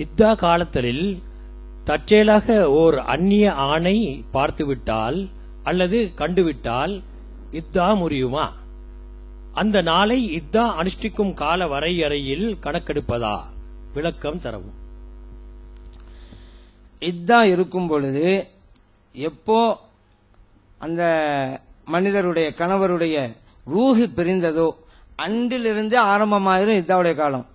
இத்தா காலத்தில் தற்செயலாக ஓர் அந்நிய ஆணை பார்த்துவிட்டால் அல்லது கண்டுவிட்டால் இத்தா முறியுமா? அந்த நாளை இத்தா அனுஷ்டிக்கும் கால வரையறையில் கணக்கெடுப்பதா? விளக்கம் தரவும். இத்தா இருக்கும் பொழுது எப்போ அந்த மனிதருடைய கணவருடைய ரூஹு பிரிந்ததோ அன்றிலிருந்து ஆரம்பமாயிரும் இத்தாவுடைய காலம்.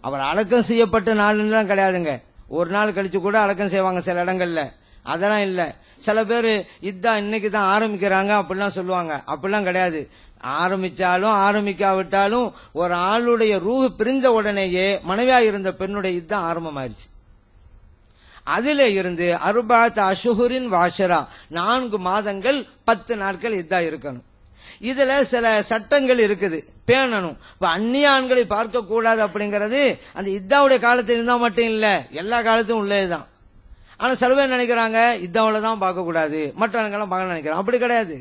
அவர் அடக்கம் செய்யப்பட்ட நாள்லாம் கிடையாதுங்க. ஒரு நாள் கழிச்சு கூட அடக்கம் செய்வாங்க சில இடங்கள்ல. அதெல்லாம் இல்ல. சில பேர் இத்தா இன்னைக்கு தான் ஆரம்பிக்கிறாங்க அப்படிலாம் சொல்லுவாங்க. அப்படிலாம் கிடையாது. ஆரம்பிச்சாலும் ஆரம்பிக்காவிட்டாலும் ஒரு ஆளுடைய ரூஹு பிரிந்த உடனேயே மனைவியா இருந்த பெண்ணுடைய இத்தா ஆரம்பமாயிருச்சு. அதில இருந்து 4 அஷ்ஹுரின் வாஷரா 4 மாதங்கள் 10 நாட்கள் இத்தா இருக்கணும். இதுல சில சட்டங்கள் இருக்குது, பேணணும். இப்ப அந்நிய ஆண்களை பார்க்க கூடாது அப்படிங்கறது அந்த இத்தாவுடைய காலத்தில் இருந்தா மட்டும் இல்ல, எல்லா காலத்தும் உள்ளதுதான். ஆனா சில பேர் நினைக்கிறாங்க இத்தாவுல தான் பார்க்க கூடாது, மற்ற ஆண்களும் பார்க்க நினைக்கிறாங்க. அப்படி கிடையாது.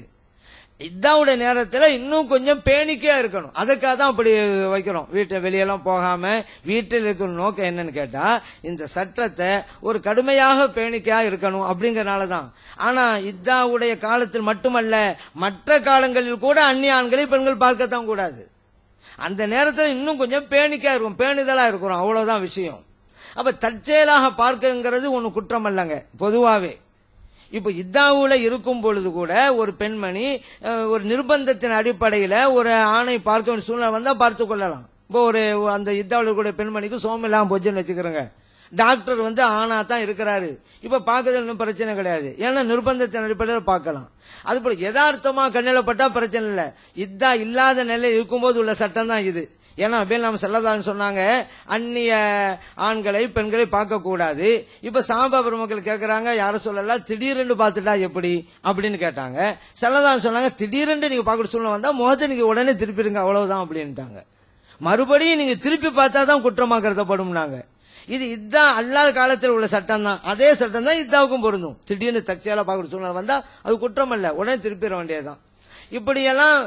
இத்தாவுடைய நேரத்துல இன்னும் கொஞ்சம் பேணிக்கையா இருக்கணும். அதுக்காக தான் அப்படி வைக்கிறோம். வீட்டை வெளியெல்லாம் போகாம வீட்டில் இருக்கிற நோக்கம் என்னன்னு கேட்டா இந்த சட்டத்தை ஒரு கடுமையாக பேணிக்கையா இருக்கணும் அப்படிங்கறனாலதான். ஆனா இத்தாவுடைய காலத்தில் மட்டுமல்ல, மற்ற காலங்களில் கூட அந்நிய ஆண்களை பெண்கள் பார்க்கத்தான் கூடாது. அந்த நேரத்தில் இன்னும் கொஞ்சம் பேணிக்கையா இருக்கும், பேணுதலா இருக்கிறோம், அவ்வளவுதான் விஷயம். அப்ப தற்செயலாக பார்க்கங்கிறது ஒண்ணு குற்றம் அல்லங்க பொதுவாவே. இப்ப இத்தாவுல இருக்கும் பொழுது கூட ஒரு பெண்மணி ஒரு நிர்பந்தத்தின் அடிப்படையில ஒரு ஆணை பார்க்க வேண்டிய சூழ்நிலை வந்தா பார்த்து கொள்ளலாம். இப்போ ஒரு அந்த இத்தாவுல இருக்கக்கூடிய பெண்மணிக்கு சோமில்லாம் பொஜ்ஜன்னு வச்சுக்கிறோங்க. டாக்டர் ஆணா தான் இருக்கிறாரு, இப்ப பார்க்கறதுல பிரச்சனை கிடையாது. ஏன்னா நிர்பந்தத்தின் அடிப்படையில் பார்க்கலாம். அது போல யதார்த்தமா கண்ணிலப்பட்டா பிரச்சனை இல்லை. இத்தா இல்லாத நிலை இருக்கும்போது உள்ள சட்டம் தான் இது. ஏன்னா நம்ம ஸல்லல்லாஹு சொன்னாங்க அந்நிய ஆண்களை பெண்களை பார்க்க கூடாது. இப்ப சஹாபா பெருமக்கள் கேட்கறாங்க, யார சொல்லலாம் திடீரென்று பார்த்துட்டா எப்படி அப்படின்னு கேட்டாங்க. ஸல்லல்லாஹு சொன்னாங்க திடீரென்று நீங்க பார்க்க சூழ்நிலை வந்தா முகத்தை நீங்க உடனே திருப்பிடுங்க, அவ்வளவுதான் அப்படின்ட்டாங்க. மறுபடியும் நீங்க திருப்பி பார்த்தா தான் குற்றமா கருதப்படும். இது இத்தா அல்லாத காலத்தில் உள்ள சட்டம் தான். அதே சட்டம் தான் இத்தாவுக்கும் பொருந்தும். திடீர்னு தற்செயலா பார்க்க சூழ்நிலை வந்தா அது குற்றம் அல்ல, உடனே திருப்பிட வேண்டியதுதான். இப்படியெல்லாம்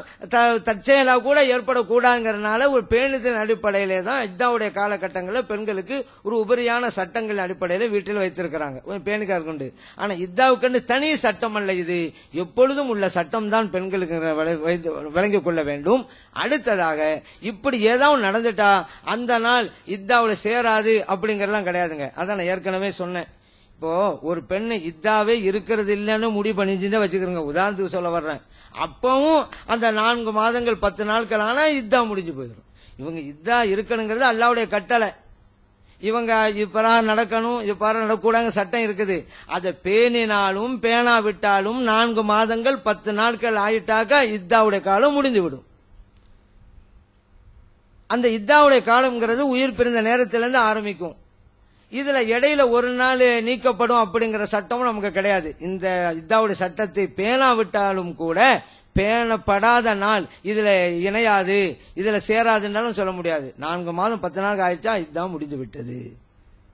தற்செயலா கூட ஏற்படக்கூடாதுங்கிறதுனால ஒரு பேணுதலின் அடிப்படையிலே தான் இத்தாவுடைய காலகட்டங்களில் பெண்களுக்கு ஒரு உபரியான சட்டங்கள் அடிப்படையில் வீட்டில் வைத்திருக்கிறாங்க, பேணிக்கா கொண்டு. ஆனா இத்தாவுக்கு தனி சட்டம் அல்ல, இது எப்பொழுதும் உள்ள சட்டம் தான் பெண்களுக்கு விளங்கிக் கொள்ள வேண்டும். அடுத்ததாக இப்படி ஏதாவது நடந்துட்டா அந்த நாள் இத்தாவுல சேராது அப்படிங்கறதெல்லாம் கிடையாதுங்க. அதான் நான் ஏற்கனவே சொன்னேன். இப்போ ஒரு பெண்ணு இத்தாவே இருக்கிறது இல்லைன்னு முடிவு பண்ணிச்சுதான் வச்சுக்கிறோங்க. உதாரணத்துக்கு சொல்ல வர்றேன். அப்பவும் அந்த 4 மாதங்கள் 10 நாட்கள் ஆனா இத்தா முடிஞ்சு போயிடும். இவங்க இத்தா இருக்கணுங்கிறது அல்லாஹ்வுடைய கட்டளை. இவங்க இப்ப நடக்கணும், இப்ப நடக்கூடாங்க சட்டம் இருக்குது. அதை பேணினாலும் பேணாவிட்டாலும் 4 மாதங்கள் 10 நாட்கள் ஆயிட்டாக்கா இத்தாவுடைய காலம் முடிந்து விடும். அந்த இத்தாவுடைய காலம்ங்கிறது உயிர் பிரிந்த நேரத்திலிருந்து ஆரம்பிக்கும். இதுல இடையில ஒரு நாள் நீக்கப்படும் அப்படிங்கிற சட்டமும் நமக்கு கிடையாது. இந்த இத்தாவுடைய சட்டத்தை பேணாவிட்டாலும் கூட பேணப்படாத நாள் இதுல இணையாது, இதுல சேராதுன்னாலும் சொல்ல முடியாது. 4 மாதம் 10 நாள் ஆயிடுச்சா இதான் முடிந்து விட்டது.